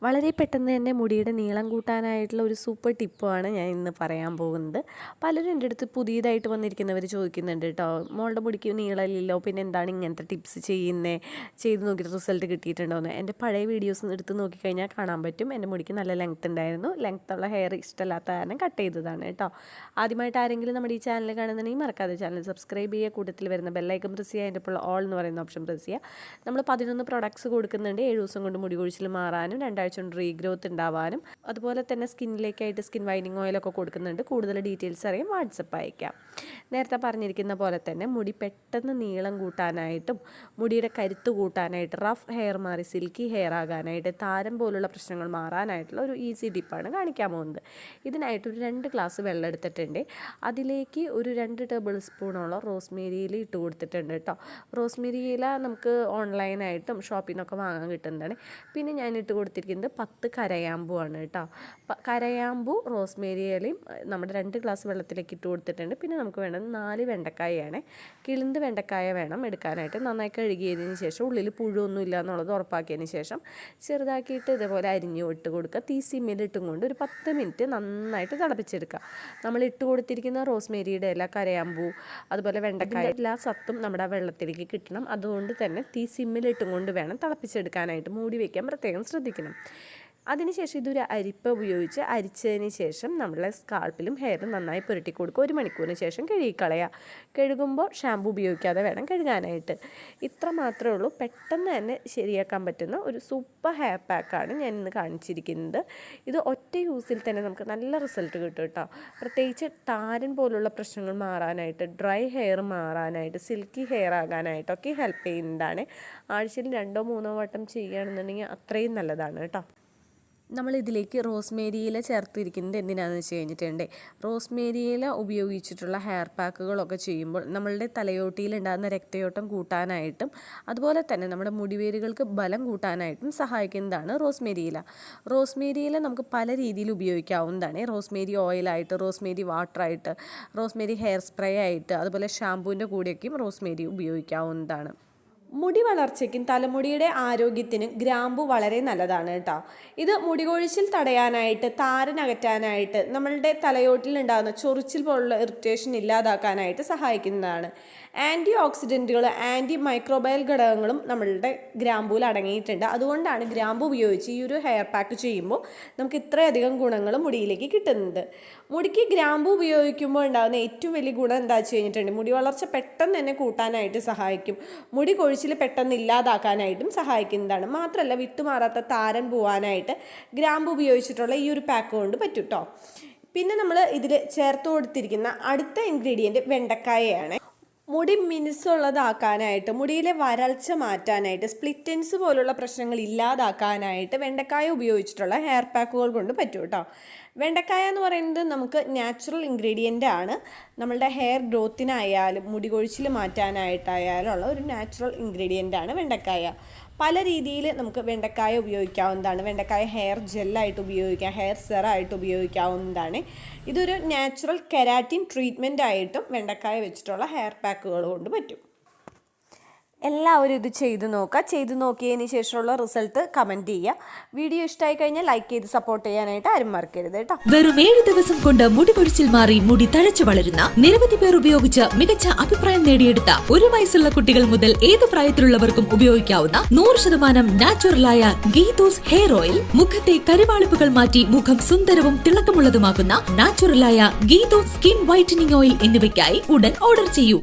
വളരെ പെട്ടെന്ന് തന്നെ മുടിയുടെ നീളം കൂട്ടാനായിട്ടുള്ള ഒരു സൂപ്പർ ടിപ്പുമാണ് ഞാൻ ഇന്ന് പറയാൻ പോകുന്നത്. പലരും എൻ്റെ അടുത്ത് പുതിയതായിട്ട് വന്നിരിക്കുന്നവർ ചോദിക്കുന്നുണ്ട് കേട്ടോ, മോളുടെ മുടിക്ക് നീളമില്ലല്ലോ, പിന്നെ എന്താണ് ഇങ്ങനത്തെ ടിപ്സ് ചെയ്ത് നോക്കിയിട്ട് റിസൾട്ട് കിട്ടിയിട്ടുണ്ടോയെന്ന്. എൻ്റെ പഴയ വീഡിയോസ് എടുത്ത് നോക്കിക്കഴിഞ്ഞാൽ കാണാൻ പറ്റും. എൻ്റെ മുടിക്ക് നല്ല ലെങ്ത് ഉണ്ടായിരുന്നു. ലെങ്ത്തുള്ള ഹെയർ ഇഷ്ടമില്ലാത്ത കാരണം കട്ട് ചെയ്തതാണ് കേട്ടോ. ആദ്യമായിട്ട് ആരെങ്കിലും നമ്മുടെ ഈ ചാനൽ കാണുന്നുണ്ടെങ്കിൽ മറക്കാതെ ചാനൽ സബ്സ്ക്രൈബ് ചെയ്യുക. കൂട്ടത്തിൽ വരുന്ന ബെല്ലൈക്കൺ പ്രസ് ചെയ്യുക. അതിൻ്റെ ഇപ്പോൾ ഓൾ എന്ന് പറയുന്ന ഓപ്ഷൻ പ്രസ് ചെയ്യുക. നമ്മൾ 11 പ്രൊഡക്ട്സ് കൊടുക്കുന്നുണ്ട്. 7 ദിവസം കൊണ്ട് മുടി കൊഴിച്ചിൽ മാറാനും 2 ആഴ്ച കൊണ്ട് റീഗ്രോത്ത് ഉണ്ടാവാനും അതുപോലെ തന്നെ സ്കിന്നിലേക്കായിട്ട് സ്കിൻ വൈറ്റനിങ് ഓയിലൊക്കെ കൊടുക്കുന്നുണ്ട്. കൂടുതൽ ഡീറ്റെയിൽസ് അറിയാൻ വാട്സപ്പ് അയക്കാം. നേരത്തെ പറഞ്ഞിരിക്കുന്ന പോലെ തന്നെ മുടി പെട്ടെന്ന് നീളം കൂട്ടാനായിട്ടും മുടിയുടെ കരുത്ത് കൂട്ടാനായിട്ട്, റഫ് ഹെയർ മാറി സിൽക്കി ഹെയർ ആകാനായിട്ട്, താരം പോലുള്ള പ്രശ്നങ്ങൾ മാറാനായിട്ടുള്ള ഒരു ഈസി ടിപ്പാണ് കാണിക്കാൻ പോകുന്നത്. ഇതിനായിട്ട് ഒരു 2 ഗ്ലാസ് വെള്ളം എടുത്തിട്ടുണ്ട്. അതിലേക്ക് ഒരു 2 ടേബിൾ സ്പൂണോളം റോസ്മേരി ഇല ഇട്ട് കൊടുത്തിട്ടുണ്ട് കേട്ടോ. റോസ്മേരി ഇല നമുക്ക് ഓൺലൈനായിട്ടും ഷോപ്പിൽ നിന്നൊക്കെ വാങ്ങാൻ കിട്ടുന്നതാണ്. പിന്നെ ഞാൻ ഇട്ട് കൊടുത്തിരിക്കുന്നത് 10 കരയാമ്പൂ ആണ് കേട്ടോ. കരയാമ്പൂ, റോസ്മേരി ഇലയും നമ്മുടെ 2 ഗ്ലാസ് വെള്ളത്തിലേക്ക് ഇട്ട് കൊടുത്തിട്ടുണ്ട്. പിന്നെ നമുക്ക് വേണ്ടത് 4 വെണ്ടക്കായാണ്. കിളിന്ത് വെണ്ടക്കായ വേണം എടുക്കാനായിട്ട്. നന്നായി കഴുകിയതിന് ശേഷം ഉള്ളിൽ പുഴുവൊന്നും ഇല്ല എന്നുള്ളത് ഉറപ്പാക്കിയതിന് ശേഷം ചെറുതാക്കിയിട്ട് ഇതേപോലെ അരിഞ്ഞു ഇട്ട് കൊടുക്കുക. തീ സിമ്മിലിട്ടും കൊണ്ട് ഒരു 10 മിനിറ്റ് നന്നായിട്ട് തിളപ്പിച്ചെടുക്കുക. നമ്മൾ ഇട്ട് കൊടുത്തിരിക്കുന്ന റോസ്മേരിയുടെ ഇല, കരയാമ്പൂ, അതുപോലെ വെണ്ടക്കായ എല്ലാ സത്തും നമ്മുടെ ആ വെള്ളത്തിലേക്ക് കിട്ടണം. അതുകൊണ്ട് തന്നെ തീ സിമ്മിലിട്ടും കൊണ്ട് വേണം തിളപ്പിച്ചെടുക്കാനായിട്ട്. മൂടി വയ്ക്കാൻ പ്രത്യേകം ശ്രദ്ധിക്കണം. അതിനുശേഷം ഇതൊരു അരിപ്പ ഉപയോഗിച്ച് അരിച്ചതിന് ശേഷം നമ്മളെ സ്കാൾപ്പിലും ഹെയറും നന്നായി പുരട്ടി കൊടുക്കുക. 1 മണിക്കൂറിന് ശേഷം കഴുകിക്കളയുക. കഴുകുമ്പോൾ ഷാമ്പു ഉപയോഗിക്കാതെ വേണം കഴുകാനായിട്ട്. ഇത്ര മാത്രമേ ഉള്ളൂ. പെട്ടെന്ന് തന്നെ ശരിയാക്കാൻ പറ്റുന്ന ഒരു സൂപ്പർ ഹെയർ പാക്കാണ് ഞാൻ ഇന്ന് കാണിച്ചിരിക്കുന്നത്. ഇത് ഒറ്റ യൂസിൽ തന്നെ നമുക്ക് നല്ല റിസൾട്ട് കിട്ടും കേട്ടോ. പ്രത്യേകിച്ച് താരൻ പോലുള്ള പ്രശ്നങ്ങൾ മാറാനായിട്ട്, ഡ്രൈ ഹെയർ മാറാനായിട്ട്, സിൽക്കി ഹെയർ ആകാനായിട്ടൊക്കെ ഹെൽപ്പ് ചെയ്യുന്നതാണ്. ആഴ്ചയിൽ 2 or 3 വട്ടം ചെയ്യുകയാണെന്നുണ്ടെങ്കിൽ അത്രയും നല്ലതാണ് കേട്ടോ. നമ്മളിതിലേക്ക് റോസ്മേരി ഇല ചേർത്തിരിക്കുന്നത് എന്തിനാണെന്ന് വെച്ച് കഴിഞ്ഞിട്ടുണ്ട്, റോസ്മേരി ഇല ഉപയോഗിച്ചിട്ടുള്ള ഹെയർ പാക്കുകളൊക്കെ ചെയ്യുമ്പോൾ നമ്മളുടെ തലയോട്ടിയിലുണ്ടാകുന്ന രക്തയോട്ടം കൂട്ടാനായിട്ടും അതുപോലെ തന്നെ നമ്മുടെ മുടിവേരുകൾക്ക് ബലം കൂട്ടാനായിട്ടും സഹായിക്കുന്നതാണ് റോസ്മേരി ഇല. റോസ്മേരി ഇല നമുക്ക് പല രീതിയിൽ ഉപയോഗിക്കാവുന്നതാണ്. റോസ്മേരി ഓയിലായിട്ട്, റോസ്മേരി വാട്ടറായിട്ട്, റോസ്മേരി ഹെയർ സ്പ്രേ ആയിട്ട്, അതുപോലെ ഷാമ്പൂവിൻ്റെ കൂടെയൊക്കെയും റോസ്മേരി ഉപയോഗിക്കാവുന്നതാണ്. മുടി വളർച്ചയ്ക്കും തലമുടിയുടെ ആരോഗ്യത്തിനും ഗ്രാമ്പു വളരെ നല്ലതാണ് കേട്ടോ. ഇത് മുടി കൊഴിച്ചിൽ തടയാനായിട്ട്, താരൻ അകറ്റാനായിട്ട്, നമ്മളുടെ തലയോട്ടിൽ ഉണ്ടാകുന്ന ചൊറിച്ചിൽ പോലുള്ള ഇറിറ്റേഷൻ ഇല്ലാതാക്കാനായിട്ട് സഹായിക്കുന്നതാണ്. ആൻറ്റി ഓക്സിഡൻറ്റുകൾ, ആൻറ്റി മൈക്രോബയൽ ഘടകങ്ങളും നമ്മളുടെ ഗ്രാമ്പൂവിൽ അടങ്ങിയിട്ടുണ്ട്. അതുകൊണ്ടാണ് ഗ്രാമ്പു ഉപയോഗിച്ച് ഈ ഒരു ഹെയർ പാക്ക് ചെയ്യുമ്പോൾ നമുക്ക് ഇത്രയധികം ഗുണങ്ങൾ മുടിയിലേക്ക് കിട്ടുന്നത്. മുടിക്ക് ഗ്രാമ്പു ഉപയോഗിക്കുമ്പോൾ ഉണ്ടാകുന്ന ഏറ്റവും വലിയ ഗുണം എന്താ വെച്ച് കഴിഞ്ഞിട്ടുണ്ട്, മുടി വളർച്ച പെട്ടെന്ന് തന്നെ കൂട്ടാനായിട്ട് സഹായിക്കും. മുടി കൊഴിച്ചിൽ പെട്ടെന്ന് ഇല്ലാതാക്കാനായിട്ടും സഹായിക്കുന്നതാണ്. മാത്രമല്ല വിട്ടുമാറാത്ത താരൻ പോവാനായിട്ട് ഗ്രാമ്പു ഉപയോഗിച്ചിട്ടുള്ള ഈ ഒരു പാക്ക് കൊണ്ട് പറ്റും കേട്ടോ. പിന്നെ നമ്മൾ ഇതിൽ ചേർത്ത് കൊടുത്തിരിക്കുന്ന അടുത്ത ഇൻഗ്രീഡിയൻറ്റ് വെണ്ടക്കായയാണ്. മുടി മിനുസുള്ളതാക്കാനായിട്ട്, മുടിയിലെ വരൾച്ച മാറ്റാനായിട്ട്, സ്പ്ലിറ്റൻസ് പോലുള്ള പ്രശ്നങ്ങൾ ഇല്ലാതാക്കാനായിട്ട് വെണ്ടക്കായ ഉപയോഗിച്ചിട്ടുള്ള ഹെയർ പാക്കുകൾ കൊണ്ട് പറ്റും കേട്ടോ. വെണ്ടക്കായ എന്ന് പറയുന്നത് നമുക്ക് നാച്ചുറൽ ഇൻഗ്രീഡിയൻ്റ് ആണ്. നമ്മളുടെ ഹെയർ ഗ്രോത്തിനായാലും മുടി കൊഴിച്ചിൽ മാറ്റാനായിട്ടായാലും ഉള്ള ഒരു നാച്ചുറൽ ഇൻഗ്രീഡിയൻ്റ് ആണ് വെണ്ടക്കായ. പല രീതിയിൽ നമുക്ക് വെണ്ടക്കായ ഉപയോഗിക്കാവുന്നതാണ്. വെണ്ടക്കായ ഹെയർ ജെല്ലായിട്ട് ഉപയോഗിക്കാം, ഹെയർ സെറായിട്ട് ഉപയോഗിക്കാവുന്നതാണ്. ഇതൊരു നാച്ചുറൽ കെരാറ്റിൻ ട്രീറ്റ്മെൻ്റ് ആയിട്ടും വെണ്ടക്കായ വെച്ചിട്ടുള്ള ഹെയർ പാക്കുകൾ കൊണ്ട് പറ്റും. എല്ലാവരും ഇത് ചെയ്ത് നോക്കിയതിന് ശേഷമുള്ള റിസൾട്ട് കമൻറ്റ് ചെയ്യുക. വീഡിയോ ഇഷ്ടമായി കഴിഞ്ഞാൽ ലൈക്ക് ചെയ്ത് സപ്പോർട്ട് ചെയ്യാനായിട്ട് ആരും മറക്കരുത് കേട്ടോ. വെറും 7 ദിവസം കൊണ്ട് മുടി കൊഴിച്ചിൽ മാറി മുടി തഴച്ചു വളരുന്ന നിരവധി പേർ ഉപയോഗിച്ച് മികച്ച അഭിപ്രായം നേടിയെടുത്ത 1 വയസ്സുള്ള കുട്ടികൾ മുതൽ ഏത് പ്രായത്തിലുള്ളവർക്കും ഉപയോഗിക്കാവുന്ന 100% നാച്ചുറലായ ഗീതൂസ് ഹെയർ ഓയിൽ, മുഖത്തെ കരുവാളിപ്പുകൾ മാറ്റി മുഖം സുന്ദരവും തിളക്കമുള്ളതുമാക്കുന്ന നാച്ചുറലായ ഗീതൂസ് സ്കിൻ വൈറ്റനിങ് ഓയിൽ എന്നിവയ്ക്കായി ഉടൻ ഓർഡർ ചെയ്യൂ.